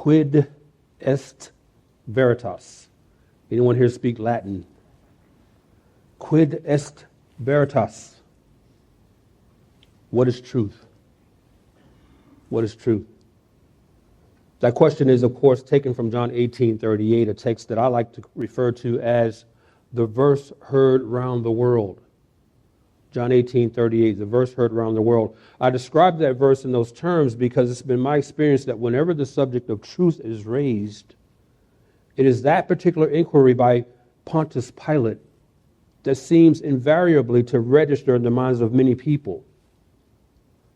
Quid est veritas? Anyone here speak Latin? Quid est veritas? What is truth? What is truth? That question is, of course, taken from John 18:38, a text that I like to refer to as the verse heard round the world. John 18:38, the verse heard around the world. I describe that verse in those terms because it's been my experience that whenever the subject of truth is raised, it is that particular inquiry by Pontius Pilate that seems invariably to register in the minds of many people.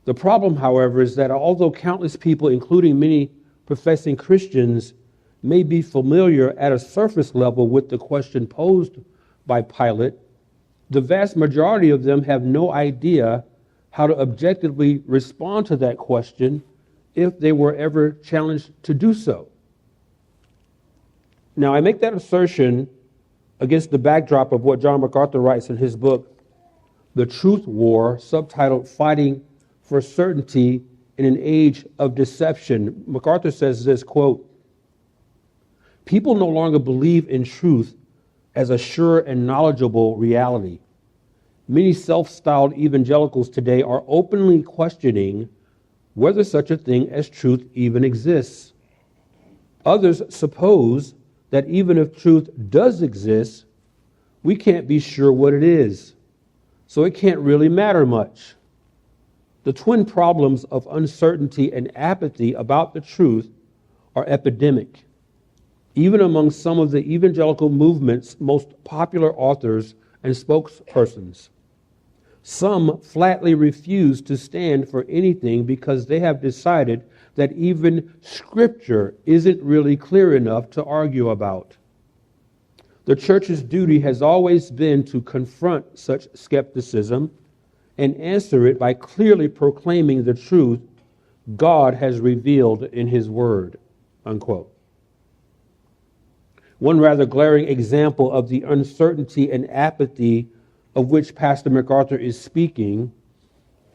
The problem, however, is that although countless people, including many professing Christians, may be familiar at a surface level with the question posed by Pilate, the vast majority of them have no idea how to objectively respond to that question if they were ever challenged to do so. Now, I make that assertion against the backdrop of what John MacArthur writes in his book, The Truth War, subtitled Fighting for Certainty in an Age of Deception. MacArthur says this, quote, "People no longer believe in truth as a sure and knowledgeable reality. Many self-styled evangelicals today are openly questioning whether such a thing as truth even exists. Others suppose that even if truth does exist, we can't be sure what it is, so it can't really matter much. The twin problems of uncertainty and apathy about the truth are epidemic, even among some of the evangelical movement's most popular authors and spokespersons. Some flatly refuse to stand for anything because they have decided that even Scripture isn't really clear enough to argue about. The church's duty has always been to confront such skepticism and answer it by clearly proclaiming the truth God has revealed in His Word," unquote. One rather glaring example of the uncertainty and apathy of which Pastor MacArthur is speaking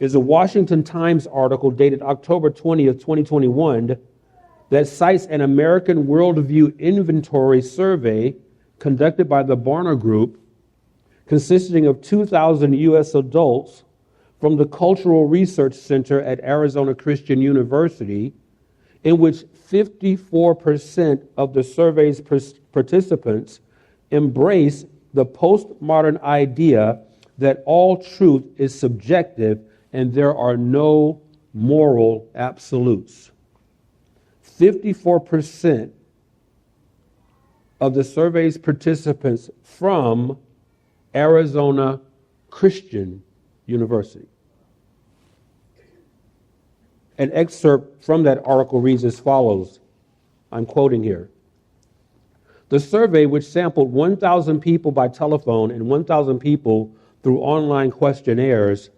is a Washington Times article dated October 20th, 2021, that cites an American Worldview Inventory survey conducted by the Barna Group, consisting of 2,000 U.S. adults from the Cultural Research Center at Arizona Christian University, in which 54% of the survey's participants embrace the postmodern idea that all truth is subjective and there are no moral absolutes. 54% of the survey's participants from Arizona Christian University. An excerpt from that article reads as follows. I'm quoting here. "The survey, which sampled 1,000 people by telephone and 1,000 people through online questionnaires,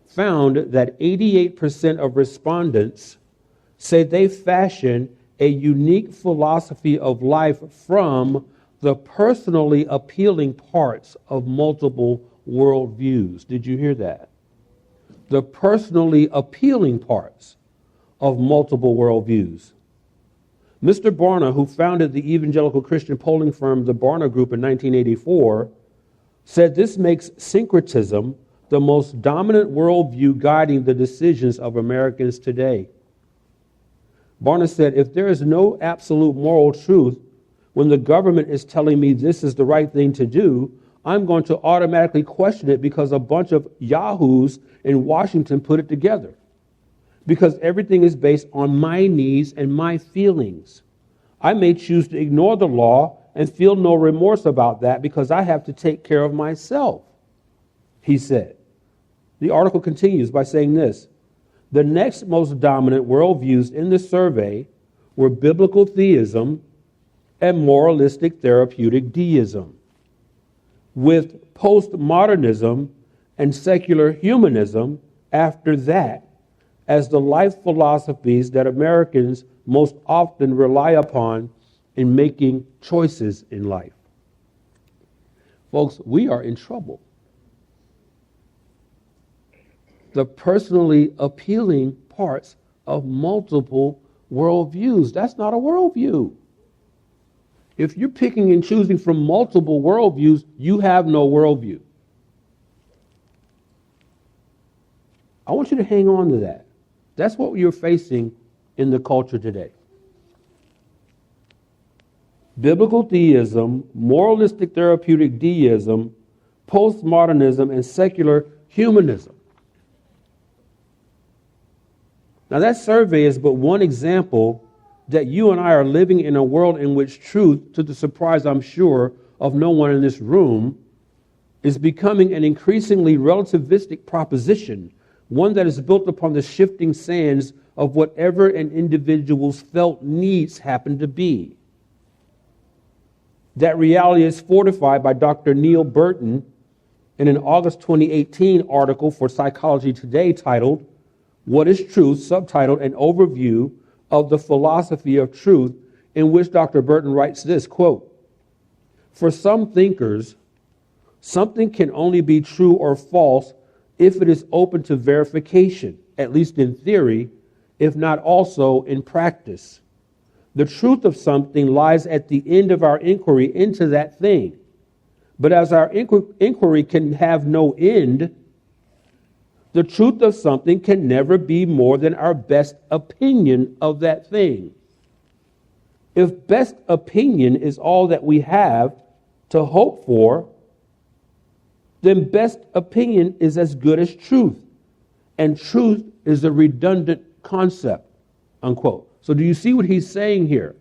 found that 88% of respondents say they fashion a unique philosophy of life from the personally appealing parts of multiple worldviews." Did you hear that? The personally appealing parts of multiple worldviews. Mr. Barna, who founded the evangelical Christian polling firm, the Barna Group, in 1984, said this makes syncretism the most dominant worldview guiding the decisions of Americans today. Barna said, "If there is no absolute moral truth, when the government is telling me this is the right thing to do, I'm going to automatically question it because a bunch of yahoos in Washington put it together. Because everything is based on my needs and my feelings. I may choose to ignore the law and feel no remorse about that because I have to take care of myself," he said. The article continues by saying this: "The next most dominant worldviews in the survey were biblical theism and moralistic therapeutic deism, with postmodernism and secular humanism after that as the life philosophies that Americans most often rely upon in making choices in life." Folks, we are in trouble. The personally appealing parts of multiple worldviews. That's not a worldview. If you're picking and choosing from multiple worldviews, you have no worldview. I want you to hang on to that. That's what you're facing in the culture today. Biblical theism, moralistic therapeutic deism, postmodernism, and secular humanism. Now that survey is but one example that you and I are living in a world in which truth, to the surprise, I'm sure, of no one in this room, is becoming an increasingly relativistic proposition, one that is built upon the shifting sands of whatever an individual's felt needs happen to be. That reality is fortified by Dr. Neil Burton in an August 2018 article for Psychology Today titled, "What is Truth?" subtitled "An Overview of the Philosophy of Truth," in which Dr. Burton writes this, quote, "For some thinkers, something can only be true or false if it is open to verification, at least in theory, if not also in practice. The truth of something lies at the end of our inquiry into that thing. But as our inquiry can have no end, the truth of something can never be more than our best opinion of that thing. If best opinion is all that we have to hope for, then best opinion is as good as truth. And truth is a redundant concept," unquote. So do you see what he's saying here?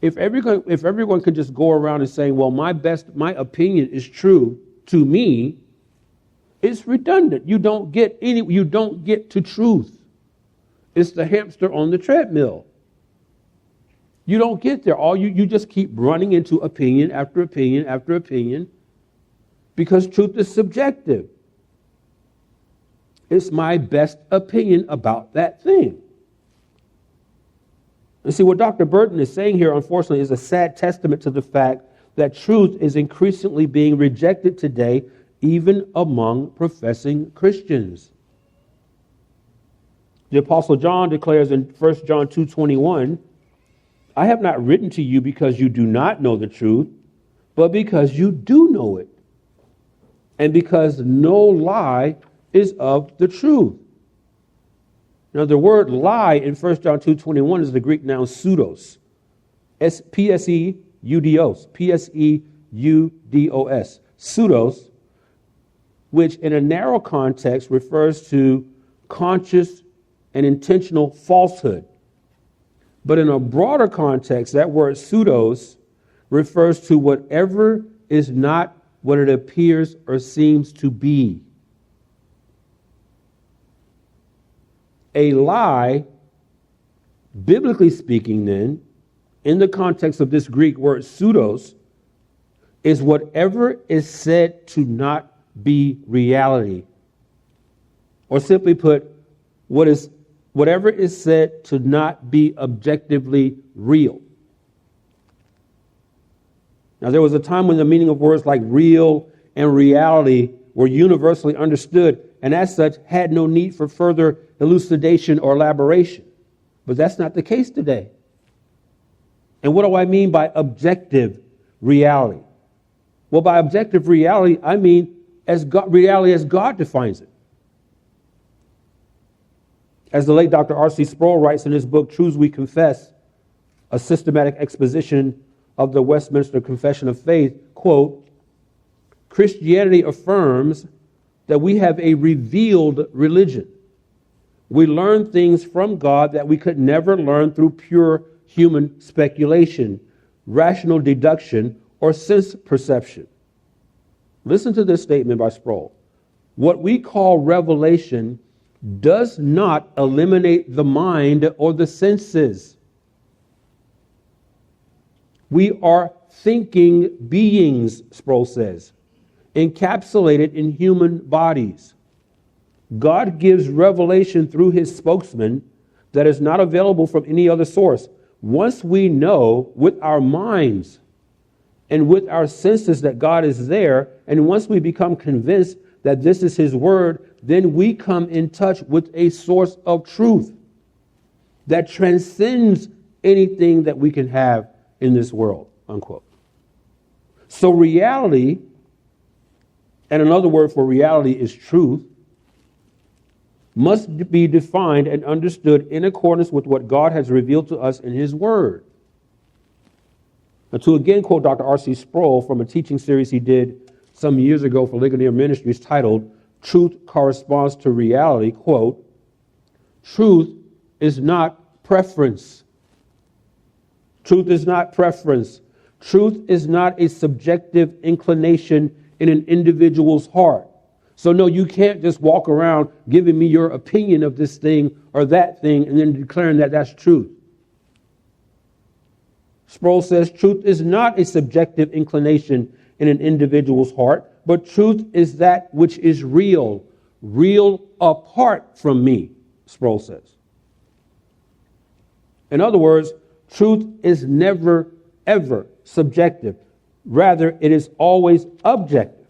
If everyone could just go around and say, well, my opinion is true to me, it's redundant. You don't get to truth. It's the hamster on the treadmill. You don't get there. You just keep running into opinion after opinion after opinion, because truth is subjective. It's my best opinion about that thing. And see, what Dr. Burton is saying here, unfortunately, is a sad testament to the fact that truth is increasingly being rejected today, even among professing Christians. The Apostle John declares in 1 John 2:21, "I have not written to you because you do not know the truth, but because you do know it, and because no lie is of the truth." Now, the word lie in 1 John 2:21 is the Greek noun pseudos. P-S-E-U-D-O-S. P-S-E-U-D-O-S. Pseudos, which in a narrow context refers to conscious and intentional falsehood. But in a broader context, that word pseudos refers to whatever is not what it appears or seems to be. A lie, biblically speaking then, in the context of this Greek word pseudos, is whatever is said to not be reality. Or simply put, whatever is said to not be objectively real. Now, there was a time when the meaning of words like real and reality were universally understood, and as such had no need for further elucidation or elaboration. But that's not the case today. And what do I mean by objective reality? Well, by objective reality, I mean reality as God defines it. As the late Dr. R.C. Sproul writes in his book, Truths We Confess, a systematic exposition of the Westminster Confession of Faith, quote, "Christianity affirms that we have a revealed religion. We learn things from God that we could never learn through pure human speculation, rational deduction, or sense perception." Listen to this statement by Sproul. "What we call revelation does not eliminate the mind or the senses. We are thinking beings," Sproul says, "encapsulated in human bodies. God gives revelation through his spokesman that is not available from any other source. Once we know with our minds and with our senses that God is there, and once we become convinced that this is his word, then we come in touch with a source of truth. that transcends anything that we can have in this world, unquote. So reality, and another word for reality is truth, must be defined and understood in accordance with what God has revealed to us in his word. And to again quote Dr. R.C. Sproul from a teaching series he did some years ago for Ligonier Ministries titled, Truth Corresponds to Reality, quote, truth is not preference. Truth is not preference. Truth is not a subjective inclination in an individual's heart. So no, you can't just walk around giving me your opinion of this thing or that thing and then declaring that that's truth. Sproul says truth is not a subjective inclination in an individual's heart, but truth is that which is real apart from me, Sproul says. In other words, truth is never, ever subjective. Rather, it is always objective.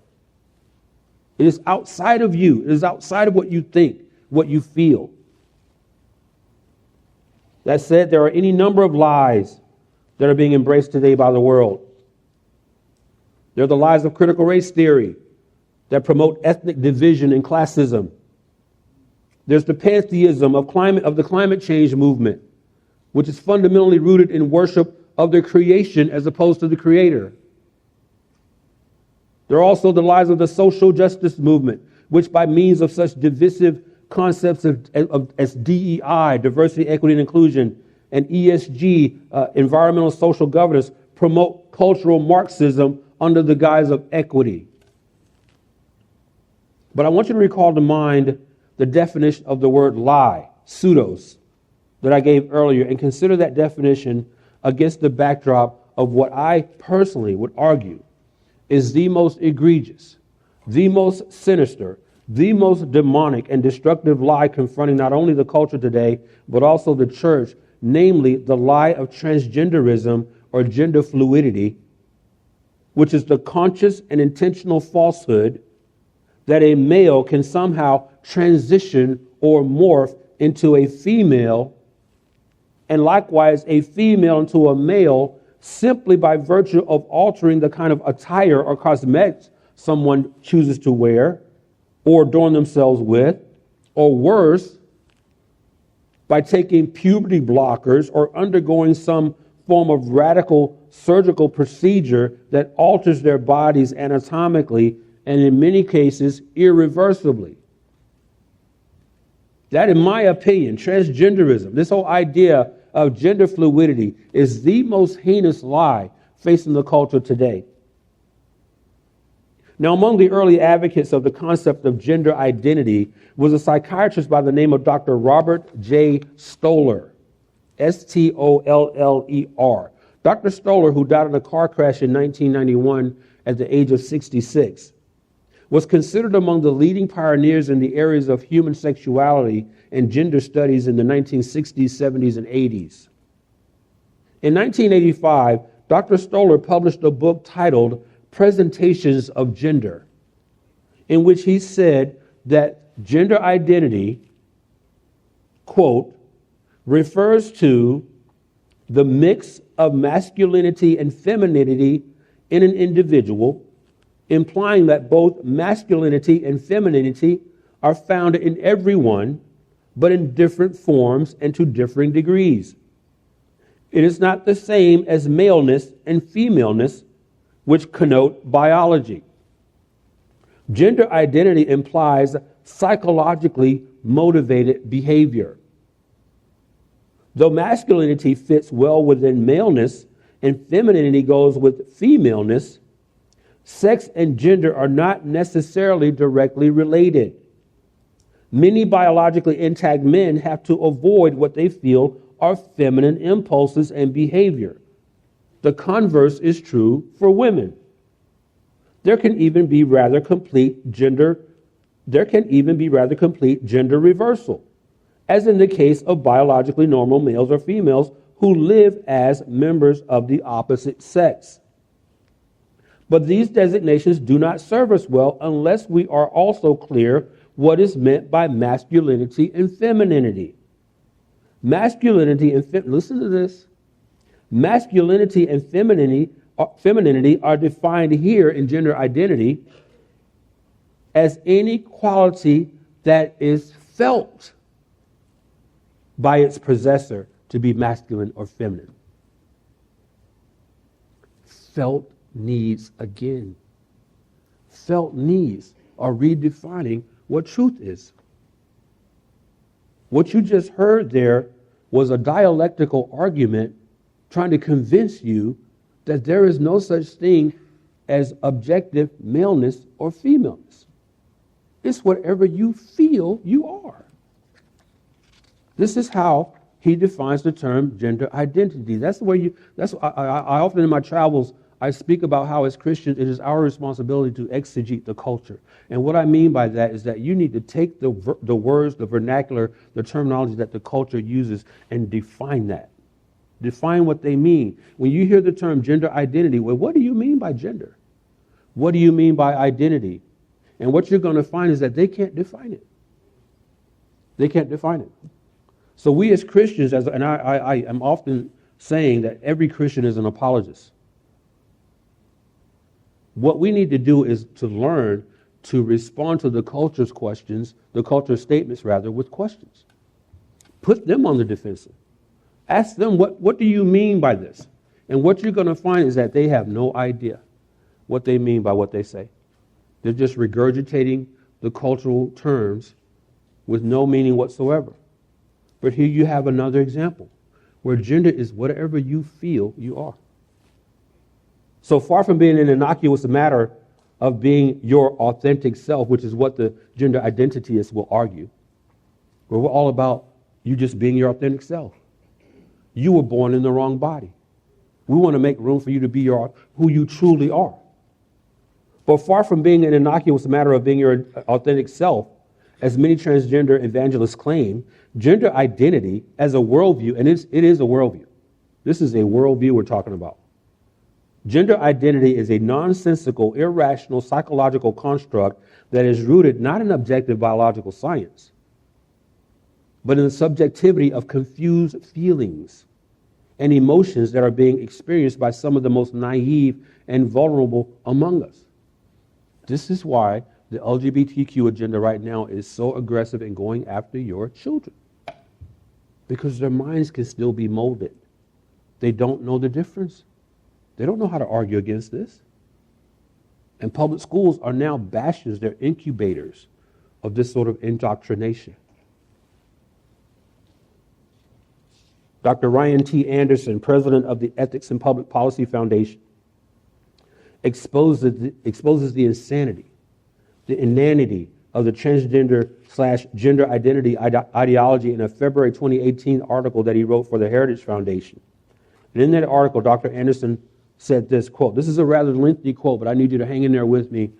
It is outside of you. It is outside of what you think, what you feel. That said, there are any number of lies that are being embraced today by the world. There are the lies of critical race theory that promote ethnic division and classism. There's the pantheism of the climate change movement, which is fundamentally rooted in worship of the creation as opposed to the creator. There are also the lies of the social justice movement, which by means of such divisive concepts as DEI, diversity, equity, and inclusion, and ESG, environmental social governance, promote cultural Marxism under the guise of equity. But I want you to recall to mind the definition of the word lie, pseudos, that I gave earlier, and consider that definition against the backdrop of what I personally would argue is the most egregious, the most sinister, the most demonic and destructive lie confronting not only the culture today, but also the church, namely the lie of transgenderism or gender fluidity, which is the conscious and intentional falsehood that a male can somehow transition or morph into a female, and likewise a female into a male, simply by virtue of altering the kind of attire or cosmetics someone chooses to wear or adorn themselves with, or worse, by taking puberty blockers or undergoing some form of radical surgical procedure that alters their bodies anatomically and in many cases irreversibly. That, in my opinion, transgenderism, this whole idea of gender fluidity, is the most heinous lie facing the culture today. Now, among the early advocates of the concept of gender identity was a psychiatrist by the name of Dr. Robert J. Stoller, Stoller. Dr. Stoller, who died in a car crash in 1991 at the age of 66, was considered among the leading pioneers in the areas of human sexuality and gender studies in the 1960s, 70s, and 80s. In 1985, Dr. Stoller published a book titled Presentations of Gender, in which he said that gender identity, quote, refers to the mix of masculinity and femininity in an individual, implying that both masculinity and femininity are found in everyone, but in different forms and to differing degrees. It is not the same as maleness and femaleness, which connote biology. Gender identity implies psychologically motivated behavior. Though masculinity fits well within maleness and femininity goes with femaleness, sex and gender are not necessarily directly related. Many biologically intact men have to avoid what they feel are feminine impulses and behavior. The converse is true for women. There can even be rather complete gender reversal, as in the case of biologically normal males or females who live as members of the opposite sex. But these designations do not serve us well unless we are also clear what is meant by masculinity and femininity. Masculinity and listen to this. Masculinity and femininity are defined here in gender identity as any quality that is felt by its possessor to be masculine or feminine. Felt needs again. Felt needs are redefining what truth is. What you just heard there was a dialectical argument trying to convince you that there is no such thing as objective maleness or femaleness. It's whatever you feel you are. This is how he defines the term gender identity. That's the way I often in my travels, I speak about how as Christians, it is our responsibility to exegete the culture. And what I mean by that is that you need to take the words, the vernacular, the terminology that the culture uses and define that. Define what they mean. When you hear the term gender identity, well, what do you mean by gender? What do you mean by identity? And what you're going to find is that they can't define it. They can't define it. So we as Christians, and I am often saying that every Christian is an apologist. What we need to do is to learn to respond to the culture's questions, the culture's statements rather, with questions. Put them on the defensive. Ask them, what do you mean by this? And what you're going to find is that they have no idea what they mean by what they say. They're just regurgitating the cultural terms with no meaning whatsoever. But here you have another example where gender is whatever you feel you are. So far from being an innocuous matter of being your authentic self, which is what the gender identityists will argue, where we're all about you just being your authentic self. You were born in the wrong body. We want to make room for you to be who you truly are. But far from being an innocuous matter of being your authentic self, as many transgender evangelists claim, gender identity as a worldview, and it is a worldview. This is a worldview we're talking about. Gender identity is a nonsensical, irrational, psychological construct that is rooted not in objective biological science, but in the subjectivity of confused feelings and emotions that are being experienced by some of the most naive and vulnerable among us. This is why the LGBTQ agenda right now is so aggressive in going after your children, because their minds can still be molded. They don't know the difference. They don't know how to argue against this. And public schools are now bastions, they're incubators of this sort of indoctrination. Dr. Ryan T. Anderson, president of the Ethics and Public Policy Foundation, exposes the insanity, the inanity of the transgender/gender identity ideology in a February 2018 article that he wrote for the Heritage Foundation. And in that article, Dr. Anderson said this, quote, this is a rather lengthy quote, but I need you to hang in there with me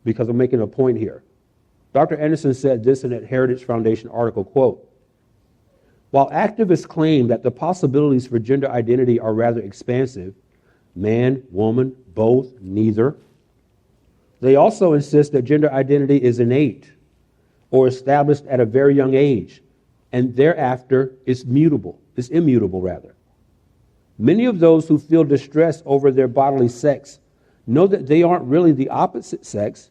because I'm making a point here. Dr. Anderson said this in that Heritage Foundation article, quote, while activists claim that the possibilities for gender identity are rather expansive, man, woman, both, neither, they also insist that gender identity is innate or established at a very young age, and thereafter is immutable rather. Many of those who feel distress over their bodily sex know that they aren't really the opposite sex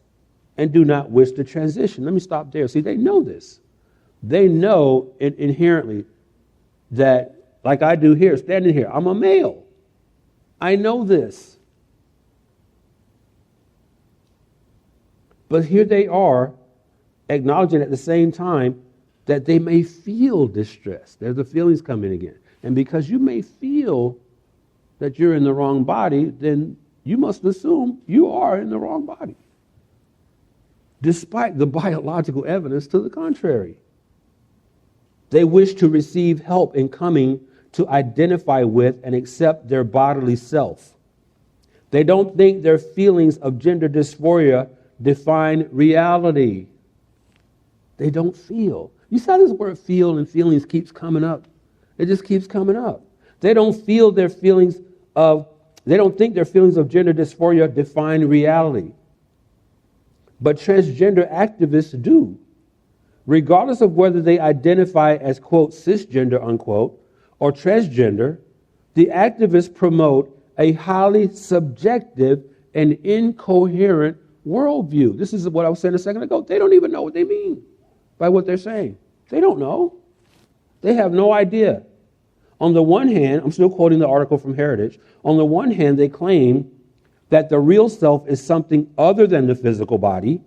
and do not wish to transition. Let me stop there. See, they know this. They know inherently that, like I do here, standing here, I'm a male. I know this. But here they are acknowledging at the same time that they may feel distress. There's the feelings coming again. And because you may feel that you're in the wrong body, then you must assume you are in the wrong body, despite the biological evidence to the contrary. They wish to receive help in coming to identify with and accept their bodily self. They don't think their feelings of gender dysphoria define reality. They don't feel. You see how this word feel and feelings keeps coming up? It just keeps coming up. They don't think their feelings of gender dysphoria define reality. But transgender activists do. regardless of whether they identify as, quote, cisgender, unquote, or transgender, the activists promote a highly subjective and incoherent worldview. This is what I was saying a second ago. They don't even know what they mean by what they're saying. They don't know. They have no idea. On the one hand, I'm still quoting the article from Heritage. On the one hand, they claim that the real self is something other than the physical body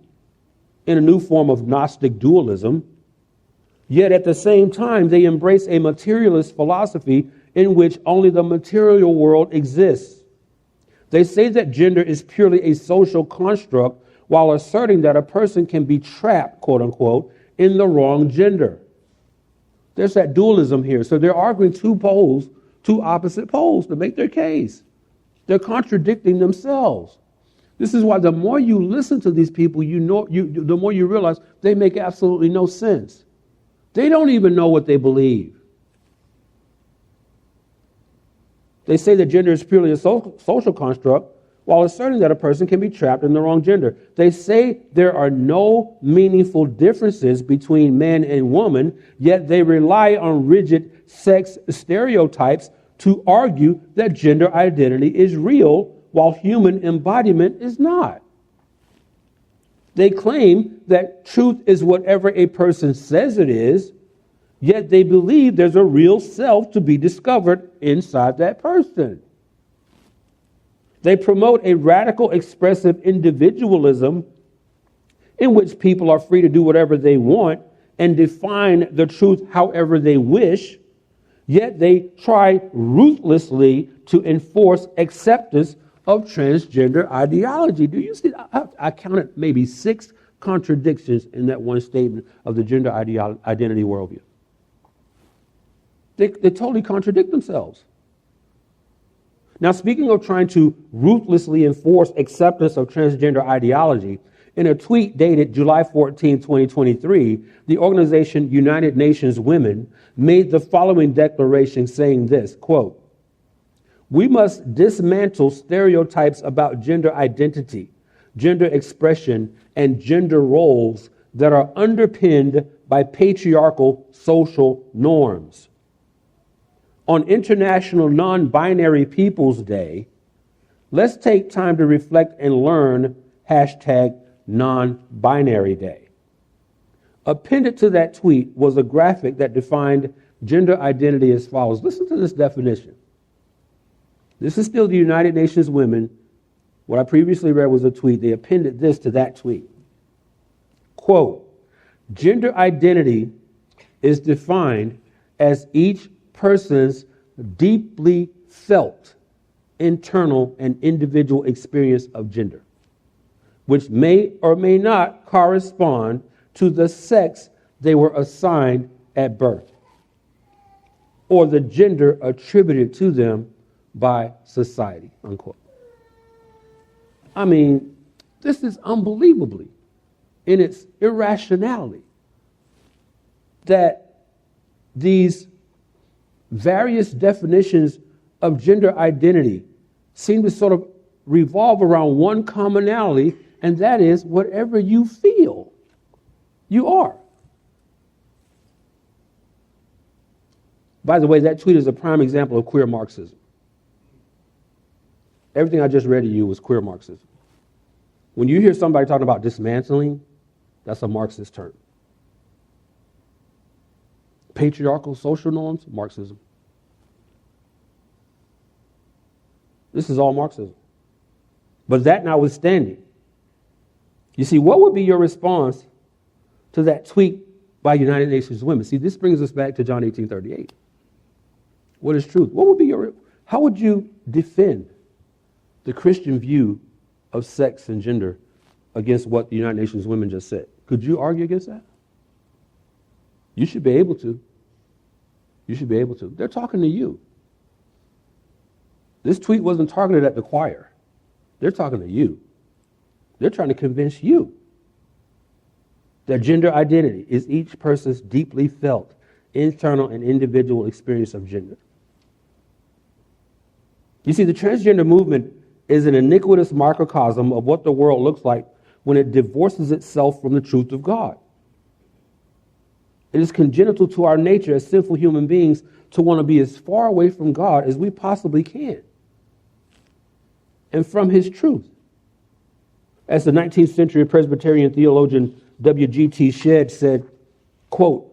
in a new form of Gnostic dualism. Yet at the same time, they embrace a materialist philosophy in which only the material world exists. They say that gender is purely a social construct while asserting that a person can be trapped, quote unquote, in the wrong gender. There's that dualism here. So they're arguing two opposite poles to make their case. They're contradicting themselves. This is why the more you listen to these people, the more you realize they make absolutely no sense. They don't even know what they believe. They say that gender is purely a social construct while asserting that a person can be trapped in the wrong gender. They say there are no meaningful differences between man and woman, yet they rely on rigid sex stereotypes to argue that gender identity is real while human embodiment is not. They claim that truth is whatever a person says it is, yet they believe there's a real self to be discovered inside that person. They promote a radical expressive individualism in which people are free to do whatever they want and define the truth however they wish, yet they try ruthlessly to enforce acceptance of transgender ideology. Do you see? I counted maybe 6 contradictions in that one statement of the gender identity worldview. They totally contradict themselves. Now, speaking of trying to ruthlessly enforce acceptance of transgender ideology, in a tweet dated July 14, 2023, the organization United Nations Women made the following declaration saying this, quote, "We must dismantle stereotypes about gender identity, gender expression, and gender roles that are underpinned by patriarchal social norms. On International Non-Binary Peoples Day, let's take time to reflect and learn #Non-Binary Day." Appended to that tweet was a graphic that defined gender identity as follows. Listen to this definition. This is still the United Nations Women. What I previously read was a tweet. They appended this to that tweet. Quote, "Gender identity is defined as each person's deeply felt internal and individual experience of gender, which may or may not correspond to the sex they were assigned at birth, or the gender attributed to them by society," unquote. I mean, this is unbelievably in its irrationality that these various definitions of gender identity seem to sort of revolve around one commonality, and that is whatever you feel, you are. By the way, that tweet is a prime example of queer Marxism. Everything I just read to you was queer Marxism. When you hear somebody talking about dismantling, that's a Marxist term. Patriarchal social norms, Marxism. This is all Marxism. But that notwithstanding, you see, what would be your response to that tweet by United Nations Women? See, this brings us back to John 18:38. What is truth? How would you defend the Christian view of sex and gender against what the United Nations Women just said? Could you argue against that? You should be able to. You should be able to. They're talking to you. This tweet wasn't targeted at the choir. They're talking to you. They're trying to convince you that gender identity is each person's deeply felt, internal, and individual experience of gender. You see, the transgender movement is an iniquitous microcosm of what the world looks like when it divorces itself from the truth of God. It is congenital to our nature as sinful human beings to want to be as far away from God as we possibly can and from his truth. As the 19th century Presbyterian theologian W.G.T. Shedd said, quote,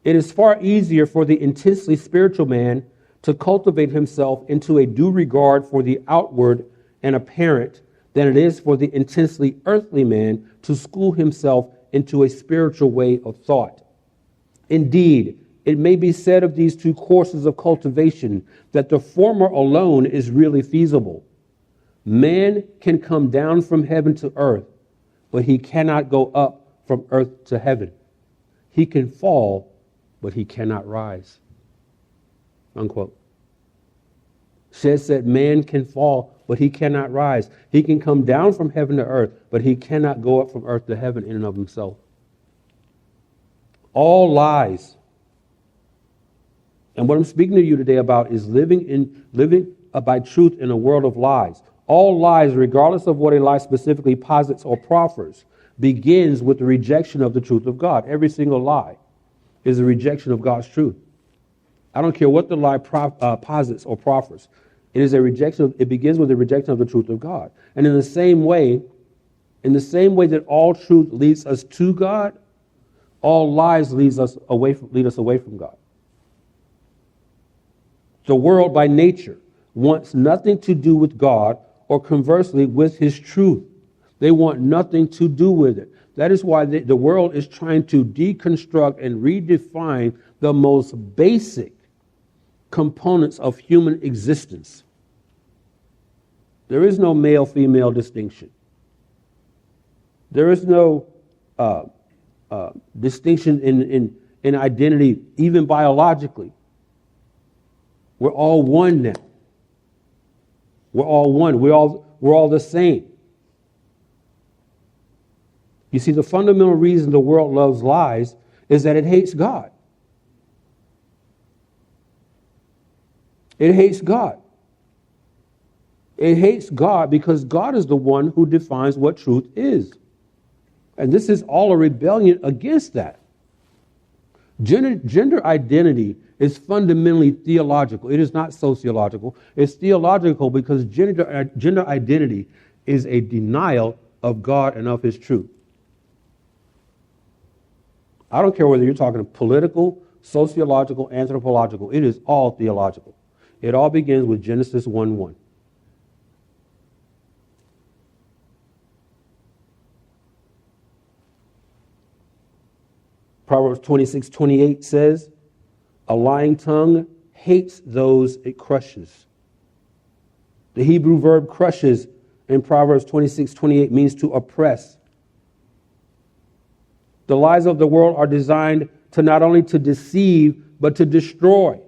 "It is far easier for the intensely spiritual man to cultivate himself into a due regard for the outward and apparent than it is for the intensely earthly man to school himself into a spiritual way of thought. Indeed, it may be said of these two courses of cultivation that the former alone is really feasible. Man can come down from heaven to earth, but he cannot go up from earth to heaven. He can fall, but he cannot rise." Unquote. Shedd said man can fall, but he cannot rise. He can come down from heaven to earth, but he cannot go up from earth to heaven in and of himself. All lies. And what I'm speaking to you today about is living by truth in a world of lies. All lies, regardless of what a lie specifically posits or proffers, begins with the rejection of the truth of God. Every single lie is a rejection of God's truth. I don't care what the lie posits or proffers. It is a rejection. It begins with the rejection of the truth of God. And in the same way that all truth leads us to God, all lies lead us away from God. The world by nature wants nothing to do with God, or conversely with his truth. They want nothing to do with it. That is why the world is trying to deconstruct and redefine the most basic components of human existence. There is no male-female distinction. There is no distinction in identity, even biologically. We're all one now. We're all one. We're all the same. You see, the fundamental reason the world loves lies is that it hates God. It hates God. It hates God because God is the one who defines what truth is. And this is all a rebellion against that. Gender identity is fundamentally theological. It is not sociological. It's theological because gender identity is a denial of God and of his truth. I don't care whether you're talking political, sociological, anthropological. It is all theological. It all begins with Genesis 1:1. Proverbs 26:28 says, "A lying tongue hates those it crushes." The Hebrew verb crushes in Proverbs 26:28 means to oppress. The lies of the world are designed to not only to deceive, but to destroy.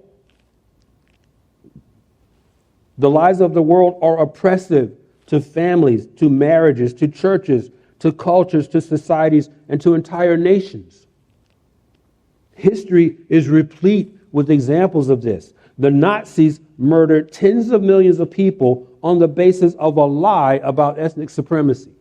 The lies of the world are oppressive to families, to marriages, to churches, to cultures, to societies, and to entire nations. History is replete with examples of this. The Nazis murdered tens of millions of people on the basis of a lie about ethnic supremacy.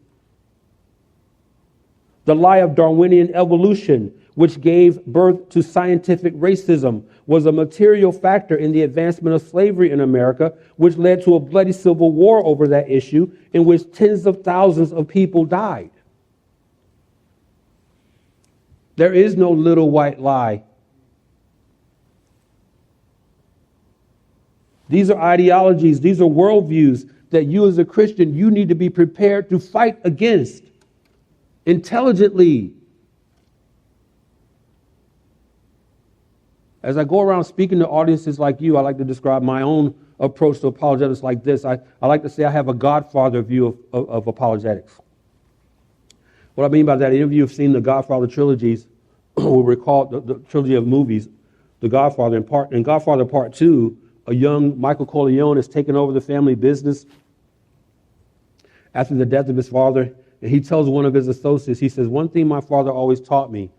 The lie of Darwinian evolution, which gave birth to scientific racism, was a material factor in the advancement of slavery in America, which led to a bloody civil war over that issue in which tens of thousands of people died. There is no little white lie. These are ideologies, these are worldviews that you as a Christian, you need to be prepared to fight against intelligently. As I go around speaking to audiences like you, I like to describe my own approach to apologetics like this. I like to say I have a Godfather view of apologetics. What I mean by that, any of you have seen the Godfather trilogies, will recall the trilogy of movies, The Godfather. In Godfather Part 2, a young Michael Corleone has taken over the family business after the death of his father. And he tells one of his associates, he says, "One thing my father always taught me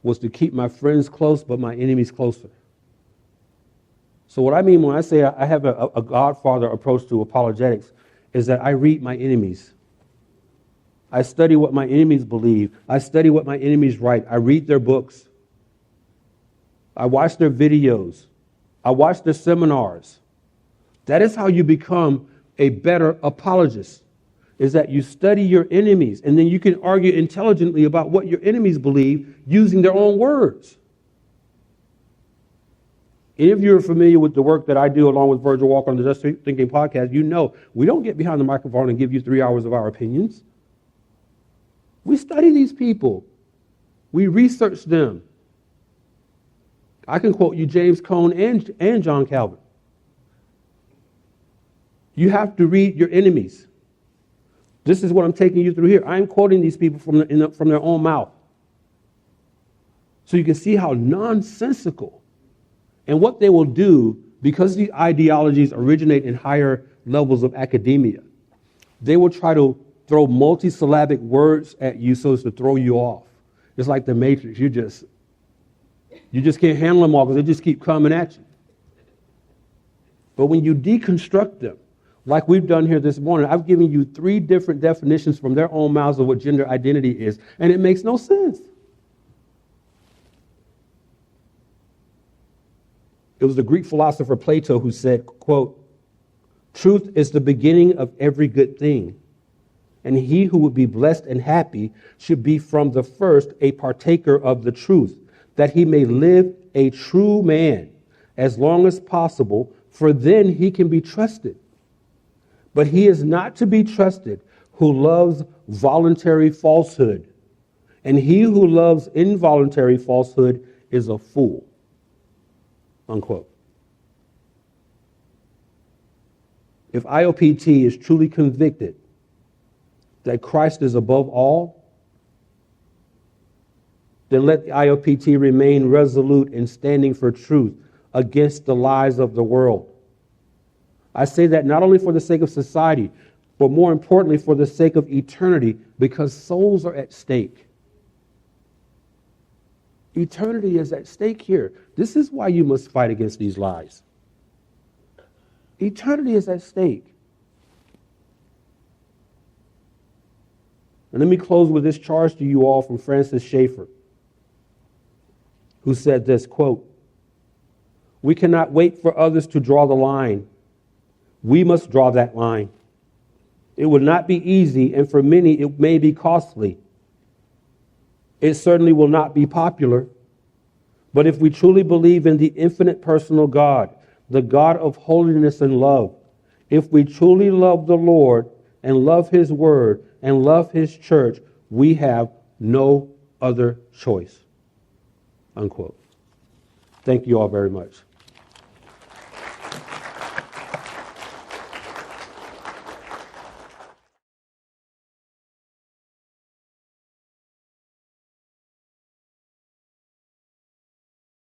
was to keep my friends close, but my enemies closer." So what I mean when I say I have a Godfather approach to apologetics is that I read my enemies. I study what my enemies believe. I study what my enemies write. I read their books. I watch their videos. I watch their seminars. That is how you become a better apologist, is that you study your enemies, and then you can argue intelligently about what your enemies believe using their own words. If you're familiar with the work that I do along with Virgil Walker on the Just Thinking podcast, you know we don't get behind the microphone and give you 3 hours of our opinions. We study these people. We research them. I can quote you James Cone and John Calvin. You have to read your enemies. This is what I'm taking you through here. I'm quoting these people from their own mouth. So you can see how nonsensical and what they will do, because these ideologies originate in higher levels of academia. They will try to throw multisyllabic words at you so as to throw you off. It's like the Matrix. You just can't handle them all because they just keep coming at you. But when you deconstruct them, like we've done here this morning, I've given you 3 different definitions from their own mouths of what gender identity is, and it makes no sense. It was the Greek philosopher Plato who said, quote, "Truth is the beginning of every good thing, and he who would be blessed and happy should be from the first a partaker of the truth, that he may live a true man as long as possible, for then he can be trusted. But he is not to be trusted who loves voluntary falsehood, and he who loves involuntary falsehood is a fool." Unquote. If IOPT is truly convicted that Christ is above all, then let the IOPT remain resolute in standing for truth against the lies of the world. I say that not only for the sake of society, but more importantly for the sake of eternity, because souls are at stake. Eternity is at stake here. This is why you must fight against these lies. Eternity is at stake. And let me close with this charge to you all from Francis Schaeffer, who said this, quote, "We cannot wait for others to draw the line. We must draw that line. It will not be easy, and for many it may be costly. It certainly will not be popular. But if we truly believe in the infinite personal God, the God of holiness and love, if we truly love the Lord and love his word and love his church, we have no other choice." Unquote. Thank you all very much.